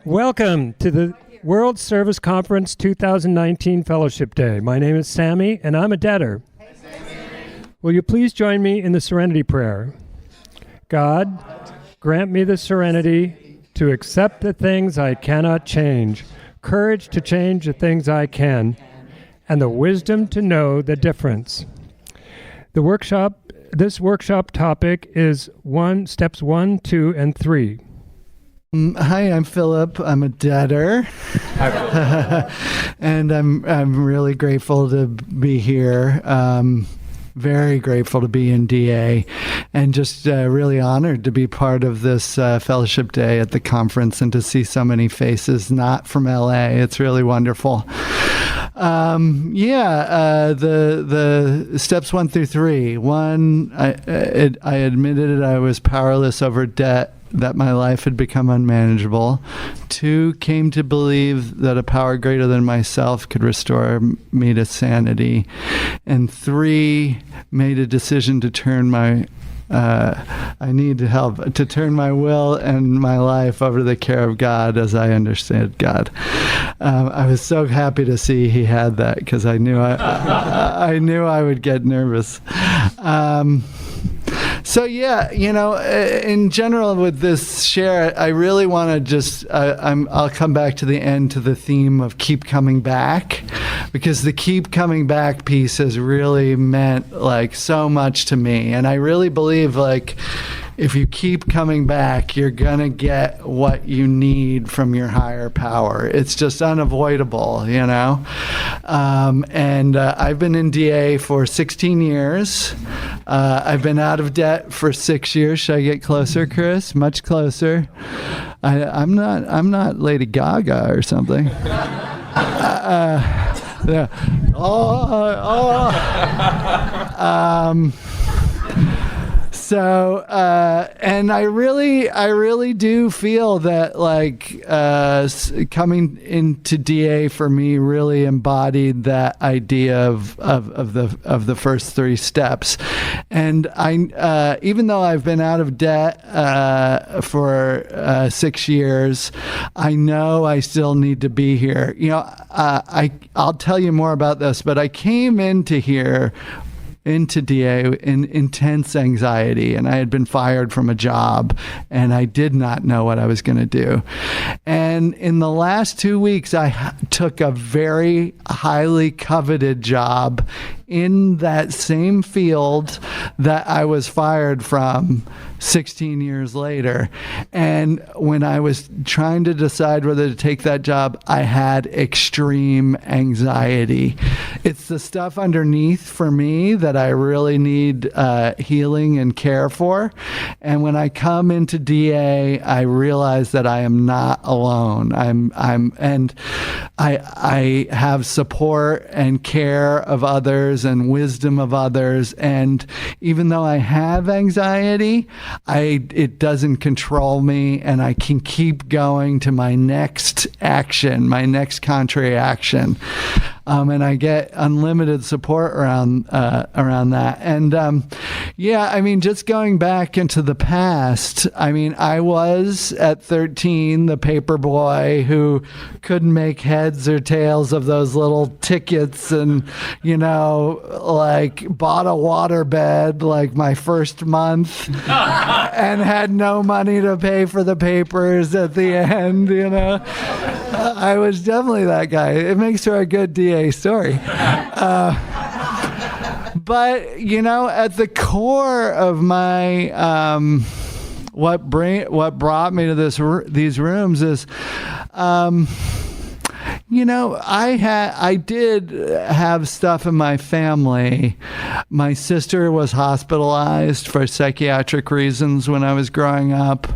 Welcome to the World Service Conference 2019 Fellowship Day. My name is Sammy, and I'm a debtor. Will you please join me in the Serenity Prayer? God, grant me the serenity to accept the things I cannot change, courage to change the things I can, and the wisdom to know the difference. This workshop topic is steps 1, 2, and 3. Hi, I'm Philip. I'm a debtor. And I'm really grateful to be here. Very grateful to be in DA, and just really honored to be part of this fellowship day at the conference and to see so many faces not from LA. It's really wonderful. The steps 1 through 3. 1, I admitted I was powerless over debt, that my life had become unmanageable. 2, came to believe that a power greater than myself could restore me to sanity. And 3, made a decision to turn my to turn my will and my life over to the care of God as I understood God. I was so happy to see he had that, because I knew I knew I would get nervous. In general with this share, I really want to just, I'll come back to the end to the theme of keep coming back, because the keep coming back piece has really meant like so much to me. And I really believe like, if you keep coming back, you're going to get what you need from your higher power. It's just unavoidable, you know? I've been in DA for 16 years. I've been out of debt for 6 years. Should I get closer, Chris? Much closer. I'm not Lady Gaga or something. Yeah. And I really do feel that like coming into DA for me really embodied that idea of the first 3 steps. And I even though I've been out of debt for 6 years, I know I still need to be here. You know, I'll tell you more about this, but I came into DA in intense anxiety, and I had been fired from a job, and I did not know what I was going to do. And in the last 2 weeks, I took a very highly coveted job in that same field that I was fired from 16 years later. And when I was trying to decide whether to take that job, I had extreme anxiety. It's the stuff underneath for me that I really need healing and care for. And when I come into DA, I realize that I am not alone. I have support and care of others and wisdom of others. And even though I have anxiety, it doesn't control me, and I can keep going to my next action, my next contrary action. And I get unlimited support around that. And just going back into the past, I was at 13 the paper boy who couldn't make heads or tails of those little tickets, and like bought a waterbed like my first month and had no money to pay for the papers at the end. I was definitely that guy. It makes for a good DA story. But, at the core of my, what brought me to these rooms is, I did have stuff in my family. My sister was hospitalized for psychiatric reasons when I was growing up.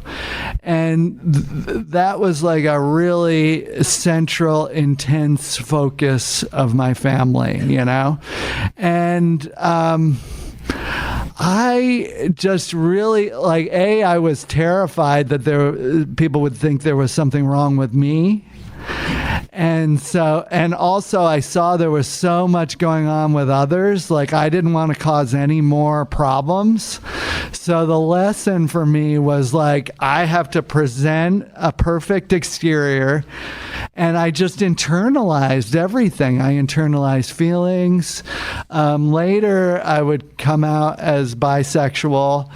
And that was like a really central, intense focus of my family, And I just really I was terrified that people would think there was something wrong with me. And also I saw there was so much going on with others. Like, I didn't want to cause any more problems. So the lesson for me was like, I have to present a perfect exterior. And I just internalized everything. I internalized feelings. Later, I would come out as bisexual,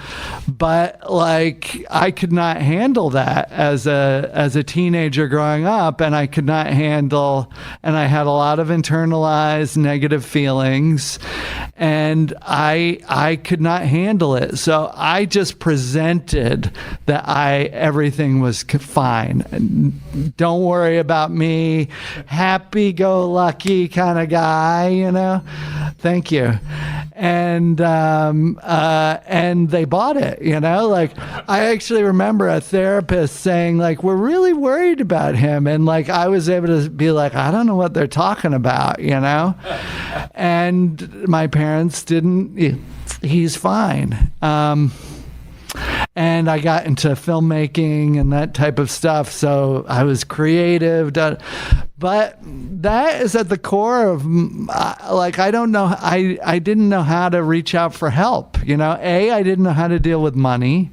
but like, I could not handle that as a teenager growing up, and I could not handle, and I had a lot of internalized negative feelings, and I could not handle it. So I just presented that everything was fine. Don't worry about me, happy-go-lucky kind of guy, you know. Thank you. And they bought it, you know. Like, I actually remember a therapist saying, like, we're really worried about him, and like, I was able to be like, I don't know what they're talking about, you know. And my parents didn't. He's fine. And I got into filmmaking and that type of stuff, so I was creative. But that is at the core of, like, I don't know, I didn't know how to reach out for help. You know, I didn't know how to deal with money.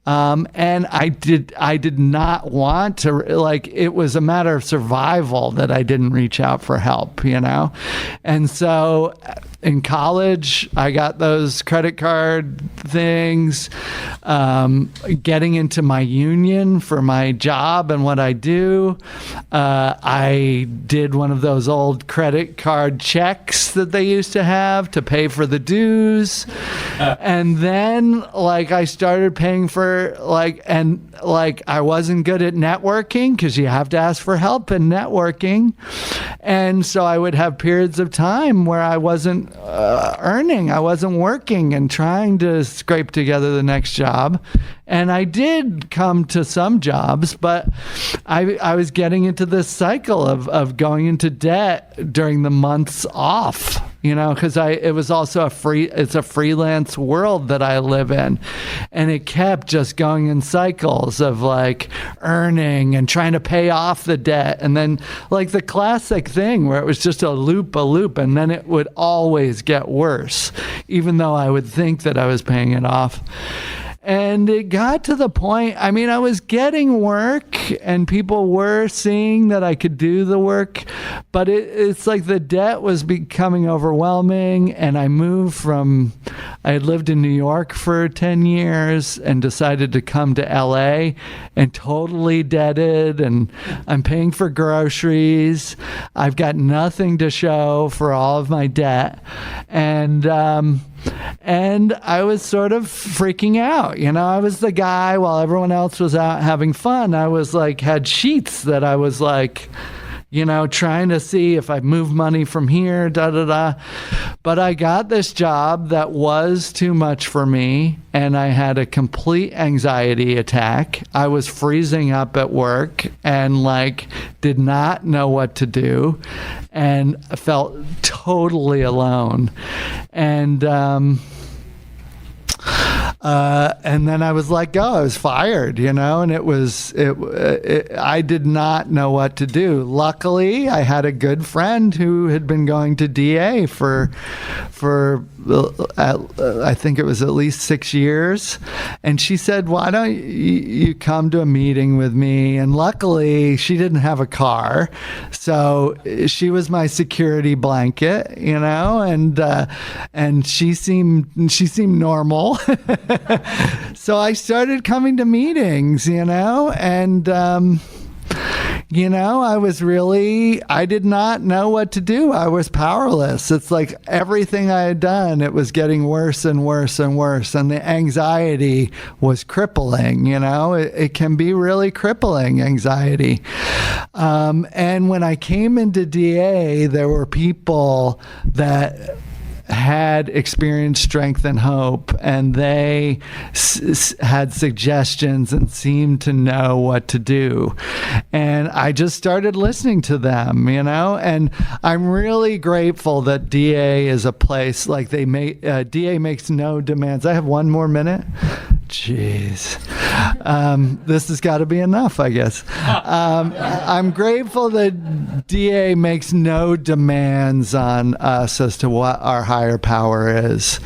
And I did not want to, like, it was a matter of survival that I didn't reach out for help, you know? And so in college, I got those credit card things, getting into my union for my job and what I do. I did one of those old credit card checks that they used to have to pay for the dues. And then, like, I started paying for, like, and like, I wasn't good at networking because you have to ask for help in networking. And so I would have periods of time where I wasn't earning, I wasn't working and trying to scrape together the next job. And I did come to some jobs, but I was getting into this cycle of going into debt during the months off, you know, because it was also it's a freelance world that I live in. And it kept just going in cycles of like earning and trying to pay off the debt. And then like the classic thing where it was just a loop, and then it would always get worse, even though I would think that I was paying it off. And it got to the point, I mean, I was getting work and people were seeing that I could do the work, but it's like the debt was becoming overwhelming. And I had lived in New York for 10 years and decided to come to LA and totally debted, and I'm paying for groceries. I've got nothing to show for all of my debt. And I was sort of freaking out. You know, I was the guy while everyone else was out having fun. I was like, had sheets that I was like, you know, trying to see if I move money from here, But I got this job that was too much for me, and I had a complete anxiety attack. I was freezing up at work and like did not know what to do and felt totally alone. And then I was let go. I was fired, you know, and I did not know what to do. Luckily, I had a good friend who had been going to DA for I think it was at least 6 years. And she said, why don't you come to a meeting with me? And luckily, she didn't have a car. So she was my security blanket, you know, and she seemed normal. So I started coming to meetings, you know, and, you know, I did not know what to do. I was powerless. It's like everything I had done, it was getting worse and worse and worse. And the anxiety was crippling, you know, it can be really crippling, anxiety. And when I came into DA, there were people that had experienced strength and hope, and they had suggestions and seemed to know what to do. And I just started listening to them, you know, and I'm really grateful that DA is a place like DA makes no demands. I have one more minute. Jeez. This has got to be enough, I guess. I'm grateful that DA makes no demands on us as to what our higher power is.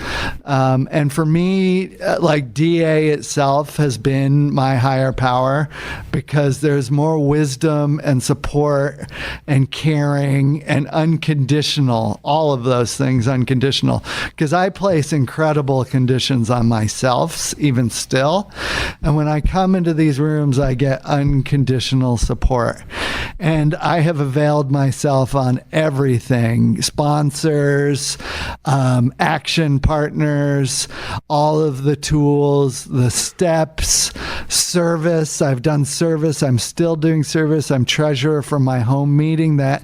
And for me, like DA itself has been my higher power because there's more wisdom and support and caring and unconditional, all of those things unconditional. Because I place incredible conditions on myself, even still. And when I come into these rooms, I get unconditional support. And I have availed myself on everything, sponsors, action partners, all of the tools, the steps, service. I've done service. I'm still doing service. I'm treasurer for my home meeting that,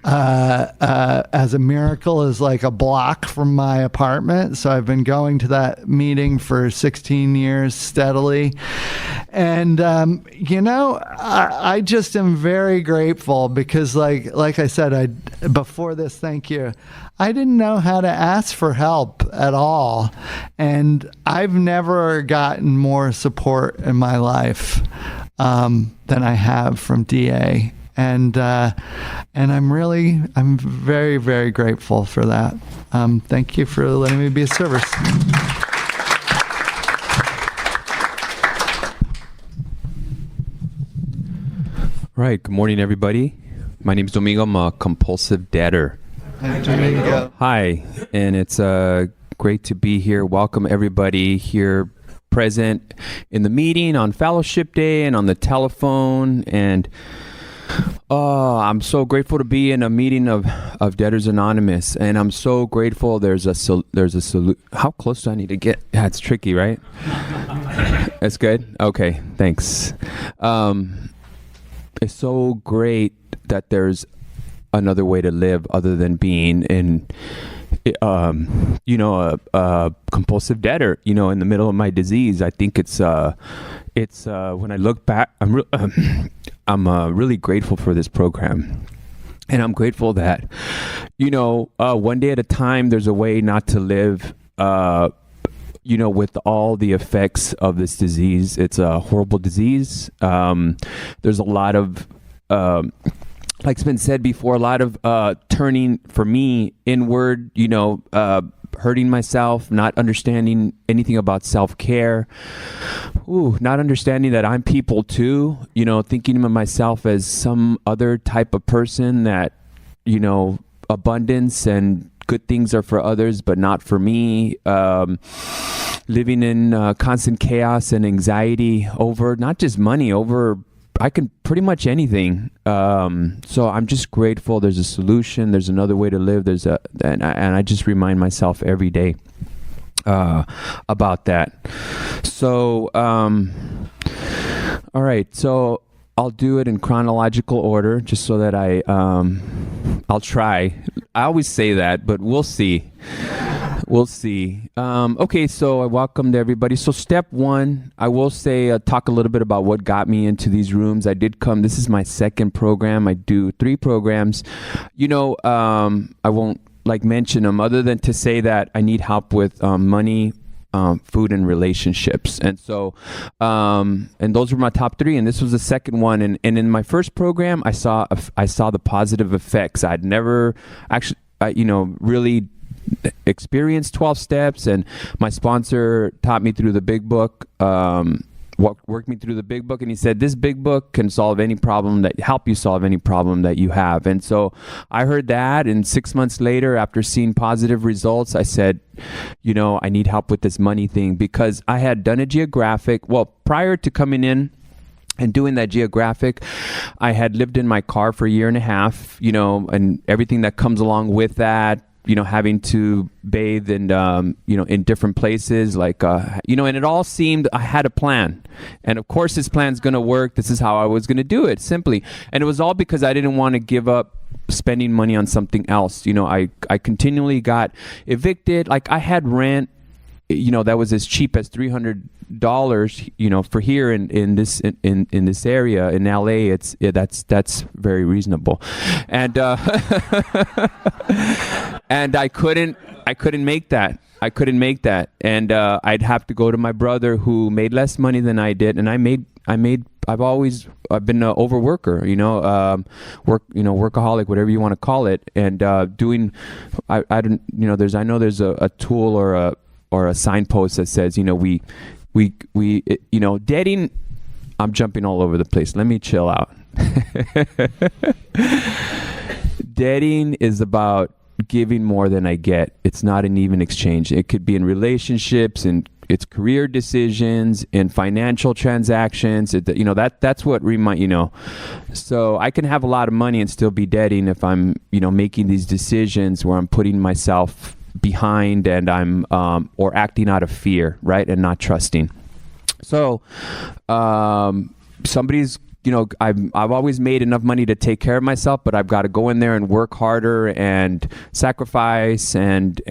as a miracle, is like a block from my apartment. So I've been going to that meeting for 16 years steadily. And, I just am very grateful because like I said, before this, thank you, I didn't know how to ask for help at all. And I've never gotten more support in my life than I have from DA. And I'm very, very grateful for that. Thank you for letting me be of service. All right. Good morning, everybody. My name is Domingo. I'm a compulsive debtor. Hi, Domingo. Hi, and it's great to be here. Welcome, everybody here present in the meeting on Fellowship Day and on the telephone. And I'm so grateful to be in a meeting of Debtors Anonymous, and I'm so grateful. There's a salute. How close do I need to get? Yeah, it's tricky, right? That's good. Okay, thanks. It's so great that there's another way to live other than being in, a compulsive debtor. In the middle of my disease, I think it's when I look back, I'm really grateful for this program. And I'm grateful that, one day at a time, there's a way not to live, with all the effects of this disease. It's a horrible disease. There's a lot of, like it's been said before, a lot of turning for me inward, hurting myself, not understanding anything about self-care, not understanding that I'm people too, thinking of myself as some other type of person that, abundance and good things are for others, but not for me. Living in constant chaos and anxiety over not just money, over I can pretty much anything. So I'm just grateful. There's a solution. There's another way to live. And I just remind myself every day about that. So, all right. So I'll do it in chronological order, just so that I'll try. I always say that, but we'll see. We'll see. Okay, so I welcomed everybody. So step one, I will say, talk a little bit about what got me into these rooms. I did come. This is my second program. I do 3 programs. I won't mention them other than to say that I need help with money, food, and relationships. And so, and those were my top 3. And this was the second one. And in my first program, I saw the positive effects. I'd never actually, really experienced 12 steps, and my sponsor taught me through the big book, worked me through the big book, and he said, this big book can help you solve any problem that you have. And so I heard that, and 6 months later, after seeing positive results, I said, I need help with this money thing, because I had done a geographic. Well, prior to coming in and doing that geographic, I had lived in my car for a year and a half, and everything that comes along with that, having to bathe and, in different places, and it all seemed I had a plan. And of course, this plan's going to work. This is how I was going to do it, simply. And it was all because I didn't want to give up spending money on something else. I continually got evicted. I had rent, that was as cheap as $300, for here in this area in LA. That's very reasonable. And and I couldn't make that. I couldn't make that. And I'd have to go to my brother who made less money than I did. And I've been an overworker, workaholic, whatever you want to call it. And I don't, there's a tool or a signpost that says, dating, I'm jumping all over the place. Let me chill out. Dating is about giving more than I get. It's not an even exchange. It could be in relationships, and it's career decisions, and financial transactions. That's what So I can have a lot of money and still be dating if I'm, making these decisions where I'm putting myself behind and I'm or acting out of fear, right, and not trusting. So somebody's I've always made enough money to take care of myself, but I've got to go in there and work harder and sacrifice and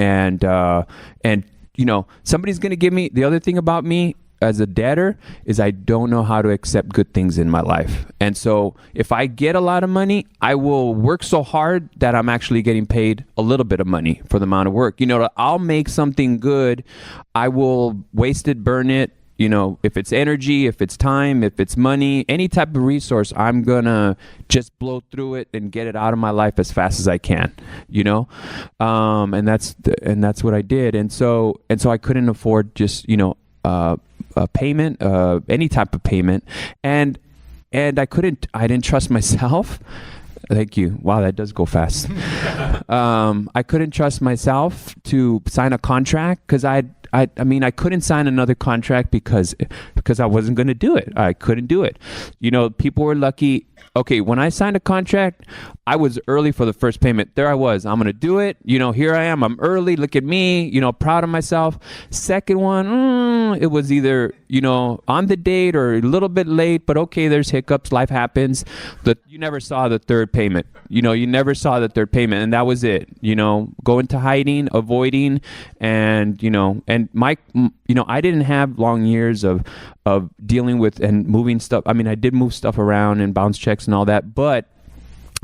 somebody's going to give me. The other thing about me as a debtor is I don't know how to accept good things in my life. And so if I get a lot of money, I will work so hard that I'm actually getting paid a little bit of money for the amount of work. I'll make something good. I will waste it, burn it. If it's energy, if it's time, if it's money, any type of resource, I'm gonna just blow through it and get it out of my life as fast as I can, and that's what I did. And so I couldn't afford just, a payment, any type of payment. And I didn't trust myself. Thank you. Wow, that does go fast. I couldn't trust myself to sign a contract because I couldn't sign another contract because I wasn't going to do it. I couldn't do it. People were lucky. Okay, when I signed a contract, I was early for the first payment. There I was. I'm going to do it. Here I am. I'm early. Look at me. Proud of myself. Second one, it was either, on the date or a little bit late, but okay, there's hiccups. Life happens. You never saw the third payment. You never saw the third payment, and that was it. Go into hiding, avoiding, and I didn't have long years of dealing with and moving stuff. I did move stuff around and bounce checks and all that, but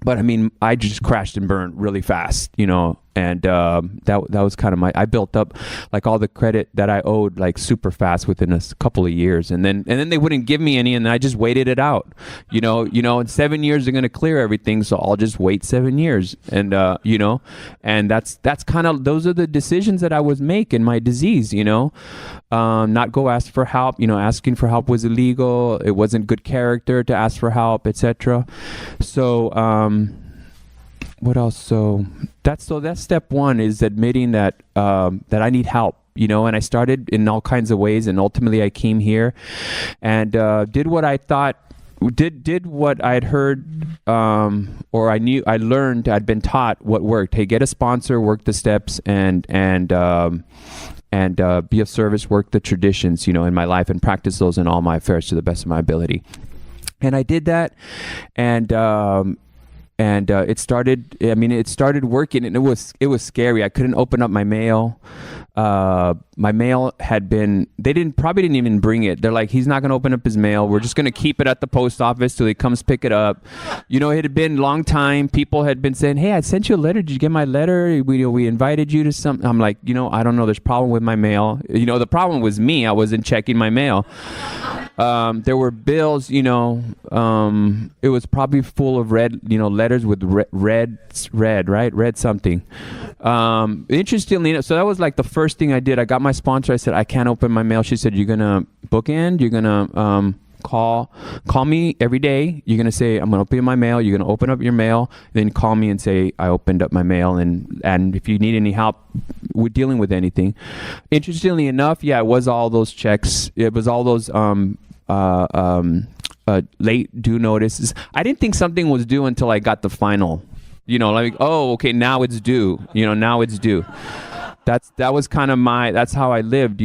I just crashed and burned really fast, and that was kind of I built up like all the credit that I owed like super fast within a couple of years, and then they wouldn't give me any, and I just waited it out, in 7 years they're going to clear everything, so I'll just wait 7 years, and and that's kind of, those are the decisions that I was making. My disease, not go ask for help. Asking for help was illegal. It wasn't good character to ask for help, etc. So what else? So that's step one, is admitting that I need help, and I started in all kinds of ways, and ultimately I came here and did what I thought, did what I'd heard, or I'd been taught what worked. Hey, get a sponsor, work the steps, and be of service, work the traditions, in my life, and practice those in all my affairs to the best of my ability. And I did that, and it started working, and it was scary. I couldn't open up my mail. My mail probably didn't even bring it. They're like, he's not going to open up his mail. We're just going to keep it at the post office till he comes pick it up. It had been a long time. People had been saying, hey, I sent you a letter. Did you get my letter? We invited you to something. I'm like, I don't know. There's a problem with my mail. The problem was me. I wasn't checking my mail. There were bills, it was probably full of red, letters with red something. Interestingly enough, so that was like the first thing I did. I got my sponsor. I said, I can't open my mail. She said, you're going to bookend, you're going to call me every day. You're going to say, I'm going to open my mail. You're going to open up your mail, then call me and say, I opened up my mail. And if you need any help with dealing with anything. Interestingly enough, yeah, it was all those checks. It was all those late due notices. I didn't think something was due until I got the final, oh, okay, now it's due, now it's due. That was kind of that's how I lived,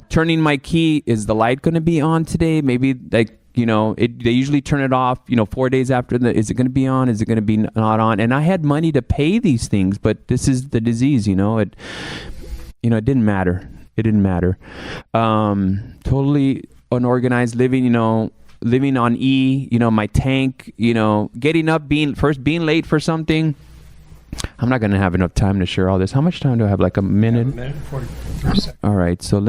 turning my key. Is the light going to be on today? Maybe they usually turn it off, 4 days after is it going to be on? Is it going to be not on? And I had money to pay these things, but this is the disease, it didn't matter. It didn't matter. Totally unorganized living, living on E, my tank, getting up, being late for something. I'm not going to have enough time to share all this. How much time do I have? Like a minute? A minute and 44 seconds. All right. So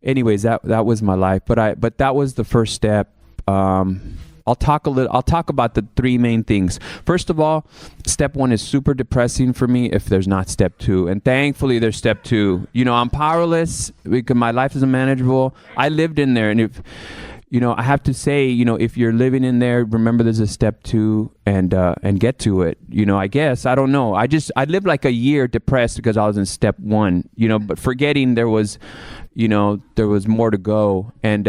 anyways, that was my life, but that was the first step. I'll talk about the three main things. First of all, step 1 is super depressing for me if there's not step 2. And thankfully there's step 2. I'm powerless because my life is unmanageable. I lived in there, and if I have to say, if you're living in there, remember there's a step 2 and get to it. I guess, I don't know. I lived like a year depressed because I was in step 1, but forgetting there was more to go. And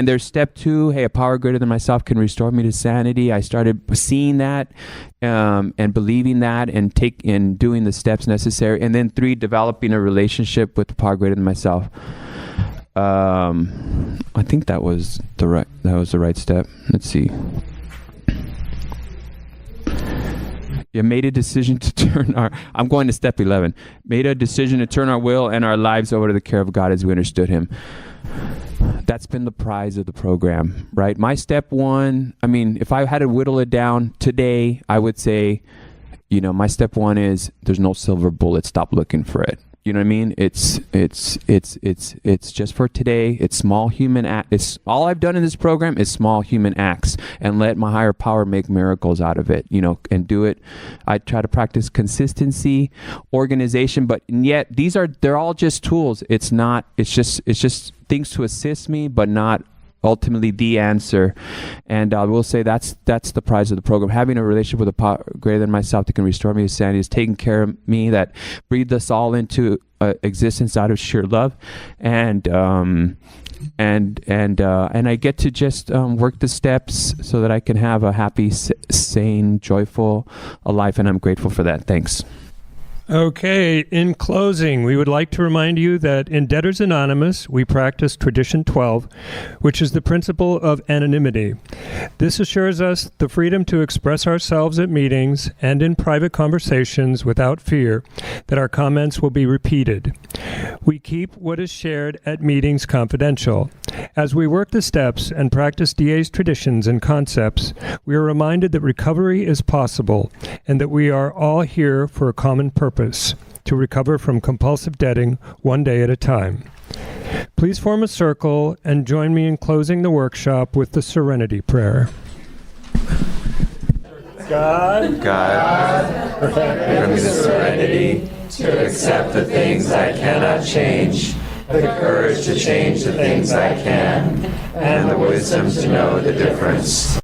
there's step 2. Hey, a power greater than myself can restore me to sanity. I started seeing that, and believing that, and doing the steps necessary. And then 3, developing a relationship with the power greater than myself. I think that was the right step. Let's see. Yeah, made a decision to I'm going to step 11. Made a decision to turn our will and our lives over to the care of God as we understood Him. That's been the prize of the program, right? My step 1, if I had to whittle it down today, I would say, my step 1 is there's no silver bullet. Stop looking for it. You know what I mean? It's just for today. It's small human acts. It's all I've done in this program is small human acts, and let my higher power make miracles out of it. And do it. I try to practice consistency, organization, but yet they're all just tools. It's just things to assist me, but not ultimately the answer. And I will say that's the prize of the program. Having a relationship with a power greater than myself that can restore me to sanity, is taking care of me, that breathed us all into existence out of sheer love. And I get to just work the steps so that I can have a happy, sane, joyful life, and I'm grateful for that. Thanks. Okay, in closing, we would like to remind you that in Debtors Anonymous, we practice Tradition 12, which is the principle of anonymity. This assures us the freedom to express ourselves at meetings and in private conversations without fear that our comments will be repeated. We keep what is shared at meetings confidential. As we work the steps and practice DA's traditions and concepts, we are reminded that recovery is possible and that we are all here for a common purpose, to recover from compulsive debting one day at a time. Please form a circle and join me in closing the workshop with the Serenity Prayer. God, grant me the serenity to accept the things I cannot change, the courage to change the things I can, and the wisdom to know the difference.